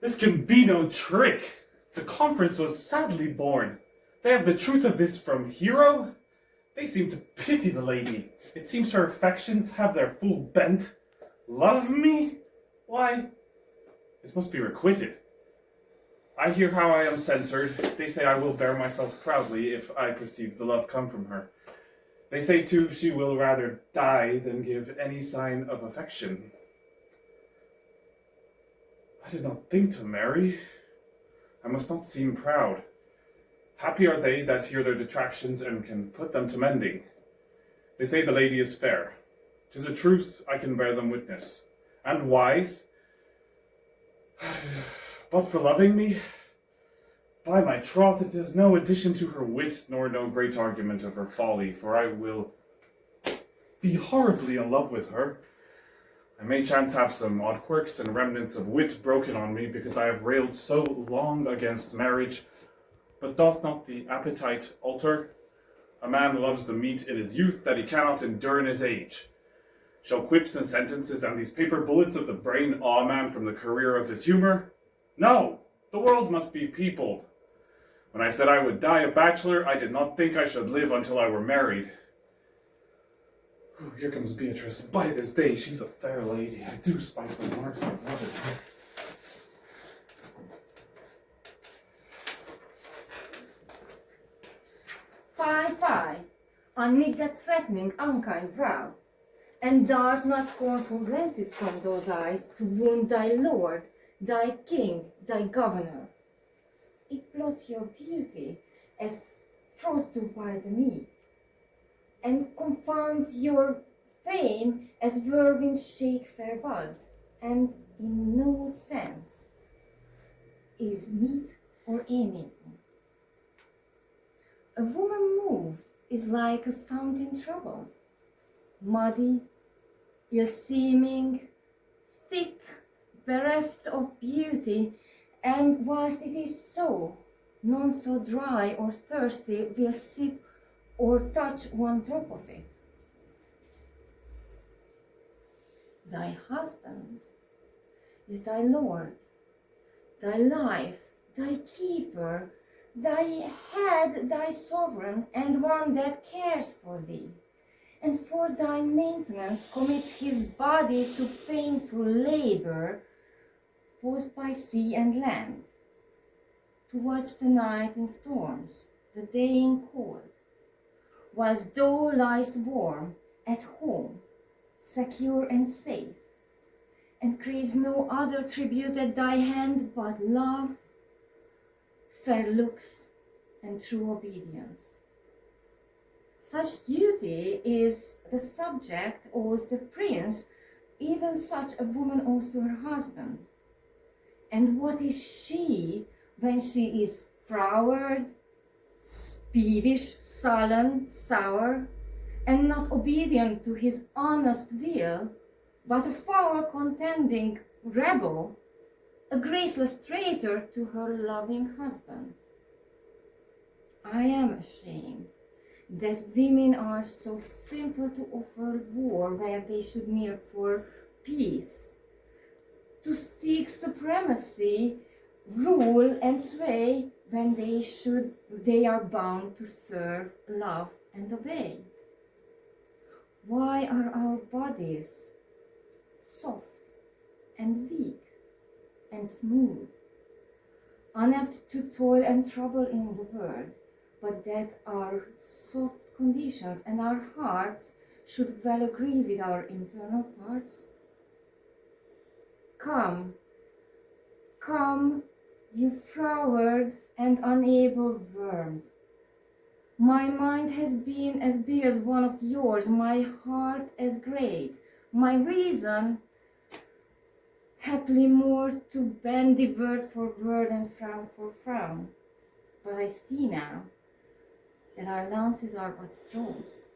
This can be no trick. The conference was sadly born. They have the truth of this from Hero. They seem to pity the lady. It seems her affections have their full bent. Love me? Why, it must be requited. I hear how I am censored. They say I will bear myself proudly if I perceive the love come from her. They say too she will rather die than give any sign of affection. I did not think to marry. I must not seem proud. Happy are they that hear their detractions and can put them to mending. They say the lady is fair. 'Tis a truth, I can bear them witness. And wise. But for loving me, by my troth, it is no addition to her wit, nor no great argument of her folly, for I will be horribly in love with her. I may chance have some odd quirks and remnants of wit broken on me, because I have railed so long against marriage. But doth not the appetite alter? A man loves the meat in his youth that he cannot endure in his age. Shall quips and sentences and these paper bullets of the brain awe a man from the career of his humor? No! The world must be peopled. When I said I would die a bachelor, I did not think I should live until I were married. Here comes Beatrice. By this day, she's a fair lady. I do spy some marks of love. Fie, unknit that threatening, unkind brow, and dart not scornful glances from those eyes to wound thy lord, thy king, thy governor. It blots your beauty as frost do by the meat, and confounds your fame as whirlwinds shake fair buds, and in no sense is meet or amiable. A woman moved is like a fountain troubled, muddy, ill-seeming, thick, bereft of beauty, and whilst it is so, none so dry or thirsty will sip or touch one drop of it. Thy husband is thy lord, thy life, thy keeper, thy head, thy sovereign, and one that cares for thee, and for thy maintenance commits his body to painful labor, both by sea and land, to watch the night in storms, the day in cold, whilst thou liest warm at home, secure and safe, and craves no other tribute at thy hand but love, fair looks, and true obedience. Such duty is the subject owes the prince, even such a woman owes to her husband. And what is she when she is froward, peevish, sullen, sour, and not obedient to his honest will, but a foul contending rebel, a graceless traitor to her loving husband? I am ashamed that women are so simple to offer war where they should kneel for peace, to seek supremacy, rule and sway when they are bound to serve, love and obey. Why are our bodies soft and weak and smooth, unapt to toil and trouble in the world, but that our soft conditions and our hearts should well agree with our internal parts? Come, come, you froward and unable worms. My mind has been as big as one of yours, my heart as great, my reason haply more to bend the word for word and frown for frown. But I see now that our lances are but straws,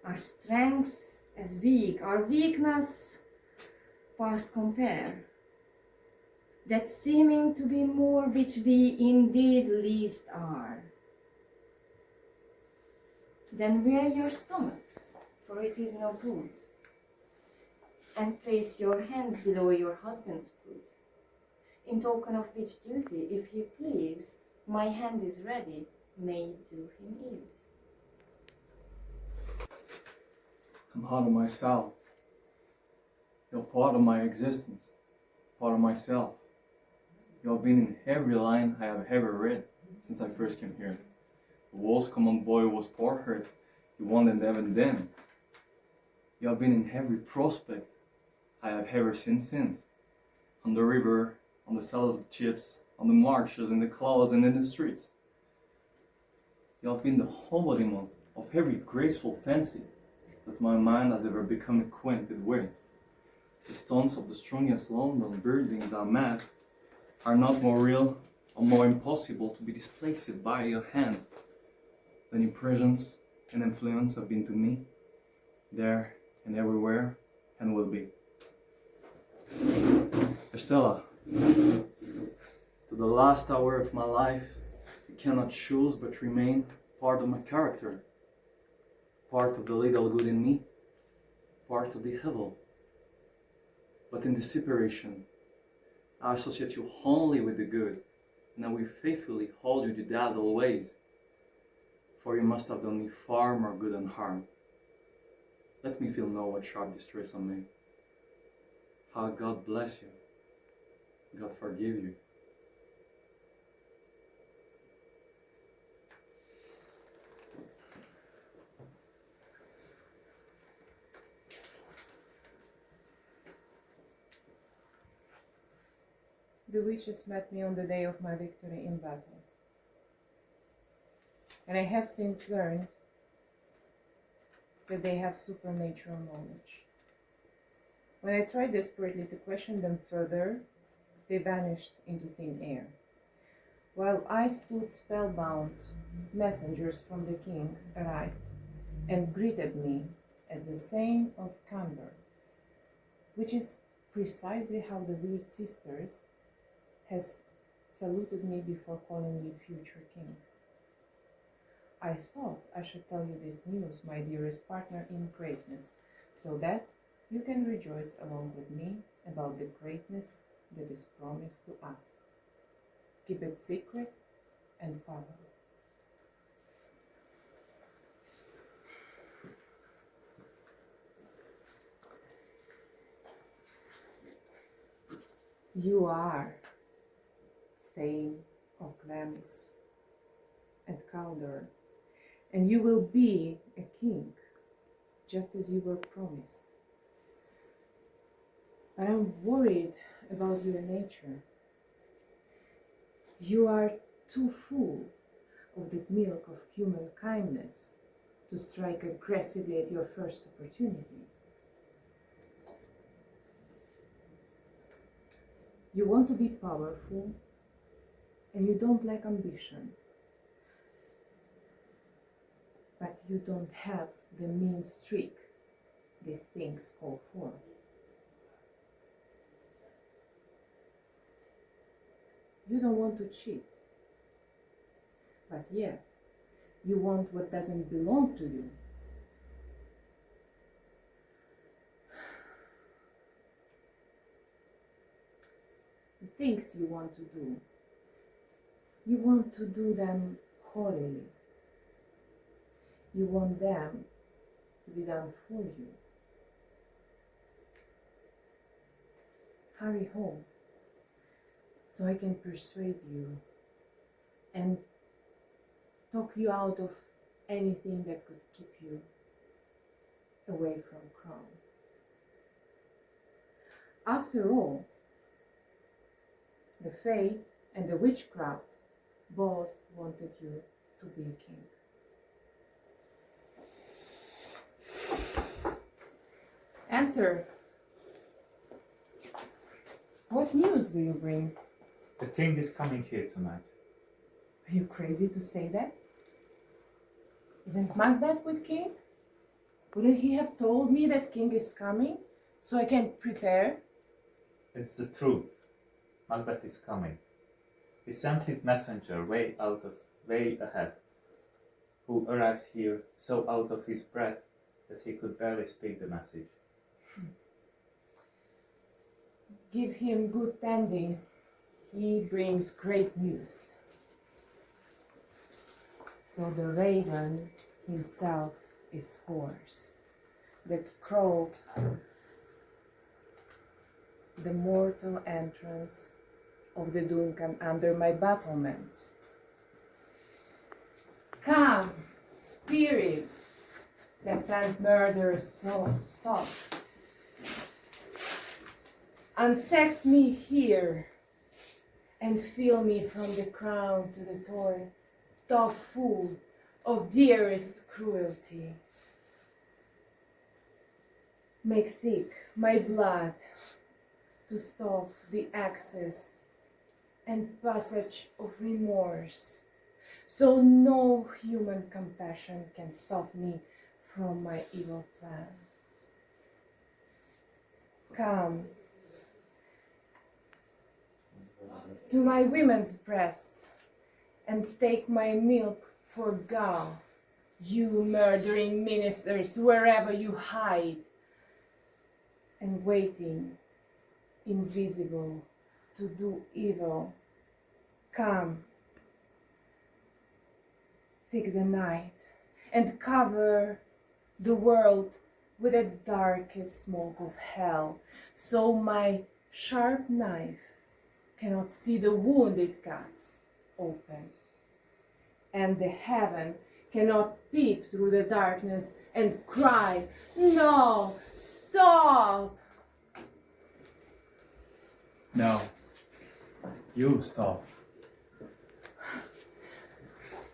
our strength as weak, our weakness past compare, that seeming to be more which we indeed least are. Then wear your stomachs, for it is no good, and place your hands below your husband's foot. In token of which duty, if you please, my hand is ready, may do him ease. I'm part of myself. You're part of my existence, part of myself. You have been in every line I have ever read since I first came here. The walls common boy was poor hurt, you wanted them then. You have been in every prospect I have ever seen since. On the river, on the side of the chips, on the marshes, in the clouds, and in the streets. You have been the embodiment of every graceful fancy that my mind has ever become acquainted with. The stones of the strongest London buildings I met are not more real or more impossible to be displaced by your hands than impressions and influence have been to me, there and everywhere, and will be. Estella, to the last hour of my life, you cannot choose but remain part of my character, part of the little good in me, part of the evil. But in this separation, I associate you only with the good, and I will faithfully hold you to that always, for you must have done me far more good than harm. Let me feel no what sharp distress on me. Ah, God bless you. God forgive you. The witches met me on the day of my victory in battle. And I have since learned that they have supernatural knowledge. When I tried desperately to question them further, they vanished into thin air. While I stood spellbound, messengers from the king arrived and greeted me as the saint of candor, which is precisely how the weird sisters has saluted me before calling me future king. I thought I should tell you this news, my dearest partner in greatness, so that you can rejoice along with me about the greatness that is promised to us. Keep it secret and follow. You are Thane of Glamis and Calder, and you will be a king, just as you were promised. But I'm worried about your nature. You are too full of the milk of human kindness to strike aggressively at your first opportunity. You want to be powerful, and you don't lack ambition, but you don't have the mean streak these things call for. You don't want to cheat, but yet you want what doesn't belong to you. The things you want to do, you want to do them holily. You want them to be done for you. Hurry home, so I can persuade you and talk you out of anything that could keep you away from crown. After all, the faith and the witchcraft both wanted you to be a king. Enter. What news do you bring? The king is coming here tonight. Are you crazy to say that? Isn't Macbeth with king? Wouldn't he have told me that king is coming so I can prepare? It's the truth. Macbeth is coming. He sent his messenger way ahead, who arrived here so out of his breath that he could barely speak the message. Give him good tending, he brings great news. So the raven himself is hoarse, that croaks the mortal entrance of the Duncan under my battlements. Come, spirits that plant murderous thoughts, unsex me here and fill me from the crown to the top full of dearest cruelty. Make thick my blood to stop the access and passage of remorse, so no human compassion can stop me from my evil plan. Come to my women's breast and take my milk for gall, you murdering ministers, wherever you hide, and waiting, invisible, to do evil. Come, take the night and cover the world with the darkest smoke of hell, so my sharp knife cannot see the wound it cuts open, and the heaven cannot peep through the darkness and cry, "No, stop!" No, you stop.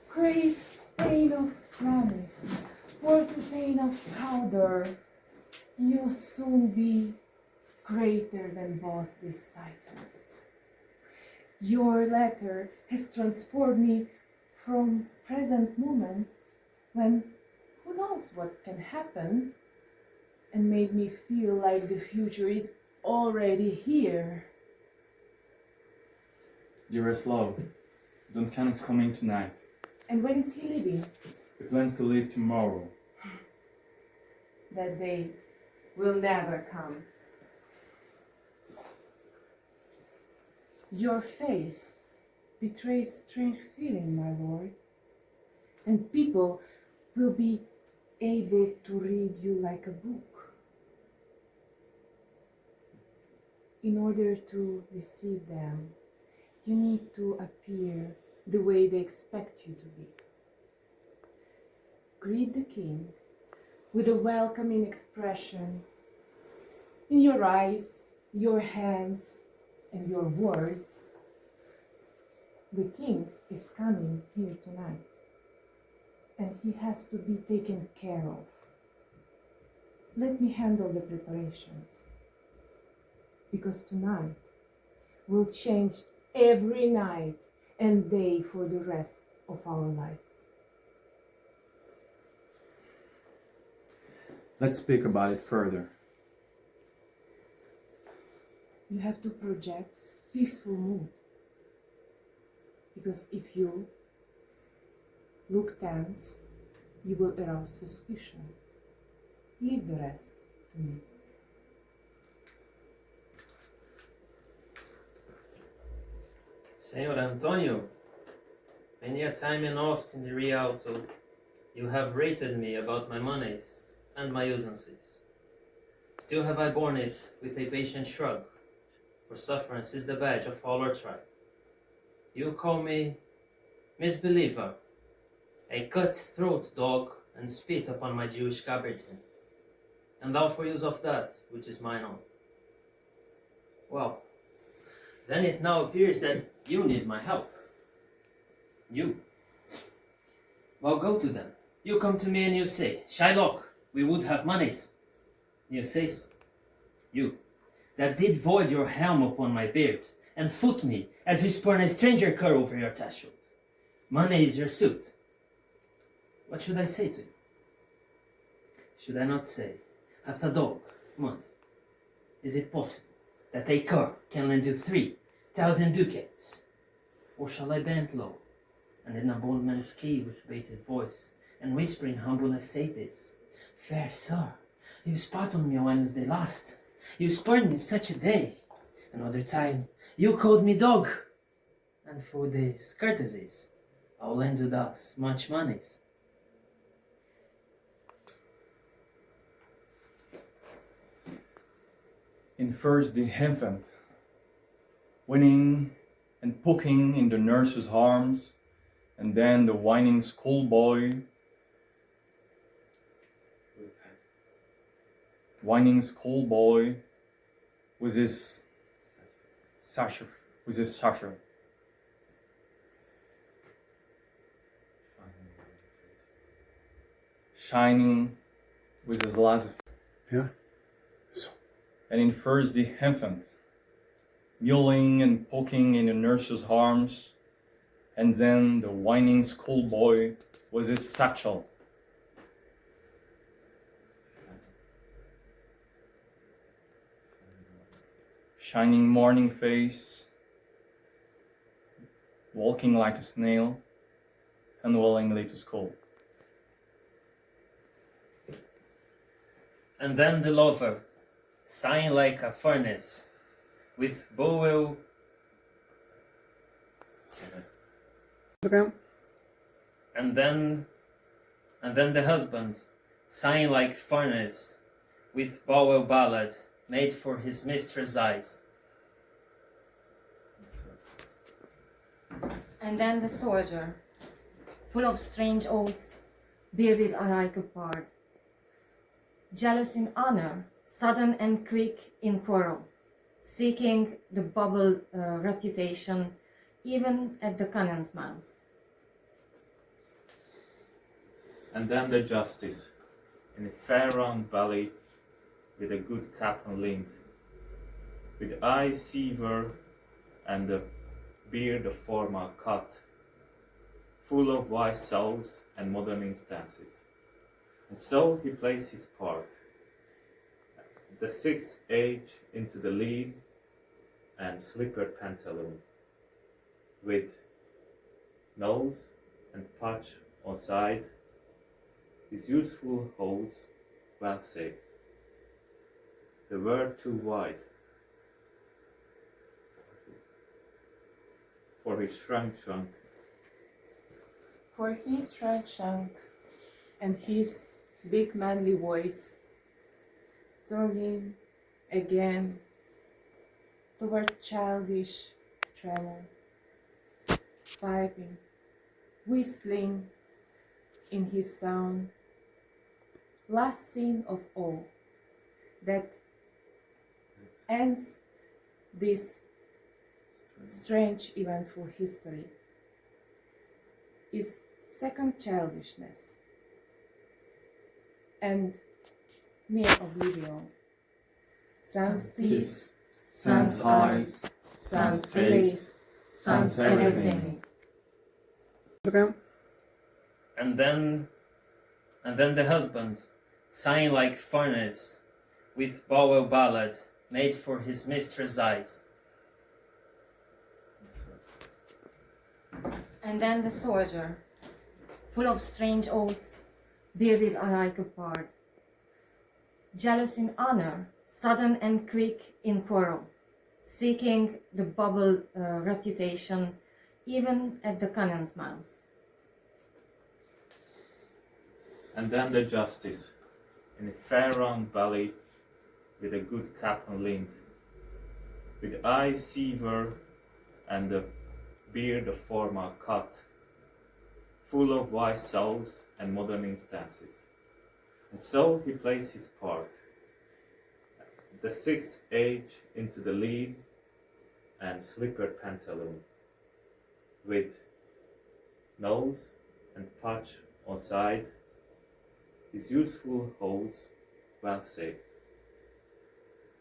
Great pain of promise, worth the pain of powder, you'll soon be greater than both these titles. Your letter has transformed me from present moment, when who knows what can happen, and made me feel like the future is already here. Dearest love, Duncan is coming tonight. And when is he leaving? He plans to leave tomorrow. That day will never come. Your face betrays strange feeling, my lord, and people will be able to read you like a book. In order to deceive them, you need to appear the way they expect you to be. Greet the king with a welcoming expression in your eyes, your hands, and your words. The king is coming here tonight, and he has to be taken care of. Let me handle the preparations, because tonight will change every night and day for the rest of our lives. Let's speak about it further. You have to project peaceful mood, because if you look tense, you will arouse suspicion. Leave the rest to me. Senor Antonio, many a time and oft in the Rialto, you have rated me about my monies and my usances. Still have I borne it with a patient shrug, for sufferance is the badge of all our tribe. You call me misbeliever, a cut-throat dog, and spit upon my Jewish gaberdine, and thou for use of that which is mine own. Well, then it now appears that you need my help. You. Well, go to them. You come to me and you say, Shylock, we would have monies. You say so. You, that did void your helm upon my beard, and foot me as we spurn a stranger cur over your threshold. Money is your suit. What should I say to you? Should I not say, hath a dog money? Is it possible that a cur can lend you 3,000 ducats? Or shall I bend low, and in a bold man's key with bated voice, and whispering humbleness say this, fair sir, you spat on me on Wednesday last. You spurned me such a day. Another time, you called me dog, and for these courtesies, I will lend you thus much monies. In first the infant, winning and poking in the nurse's arms, and then the whining schoolboy, with his satchel. Shining with his last. Yeah. So. And in first the infant, mewling and poking in the nurse's arms, and then the whining schoolboy with his satchel. Shining morning face, walking like a snail, unwillingly to school. And then the lover, sighing like a furnace, with bowel. Okay. And then the husband, sighing like furnace, with bowel ballad, made for his mistress' eyes. And then the soldier, full of strange oaths, bearded alike apart, jealous in honor, sudden and quick in quarrel, seeking the bubble reputation even at the cannon's mouth. And then the justice, in a fair round valley, with a good cap and lint, with eyes severe and a beard of formal cut, full of wise souls and modern instances. And so he plays his part. The sixth age into the lead and slippered pantaloon, with nose and patch on side, his useful hose well saved. The word too wide for his shrunk trunk. For his shrunk and his big manly voice, turning again toward childish tremor, piping, whistling in his sound, last scene of all that ends this strange eventful history is second childishness and mere oblivion, sans teeth, sans eyes, sans face, sans everything. Okay. And then the husband, sighing like furnace, with bowel ballad, made for his mistress' eyes. And then the soldier, full of strange oaths, bearded alike apart, jealous in honor, sudden and quick in quarrel, seeking the bubble reputation even at the cannon's mouth. And then the justice, in a fair round valley, with a good cap and lint, with eyes severe and a beard of formal cut, full of wise souls and modern instances. And so he plays his part. The sixth age into the lead and slippered pantaloon, with nose and patch on side, his useful hose well saved.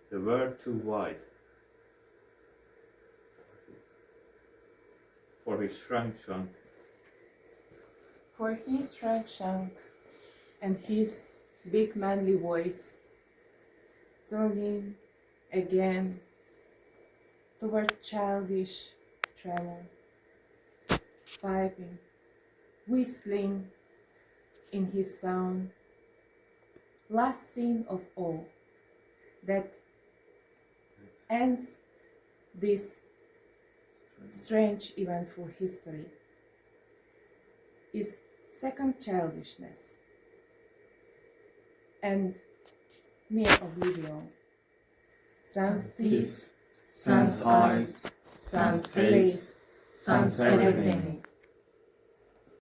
The word too wide for his shrunk trunk. For his shrunk and his big manly voice, turning again toward childish tremor, piping, whistling in his sound, last scene of all that ends this strange eventful history is second childishness and mere oblivion, sans teeth, sans eyes, sans face, sans everything.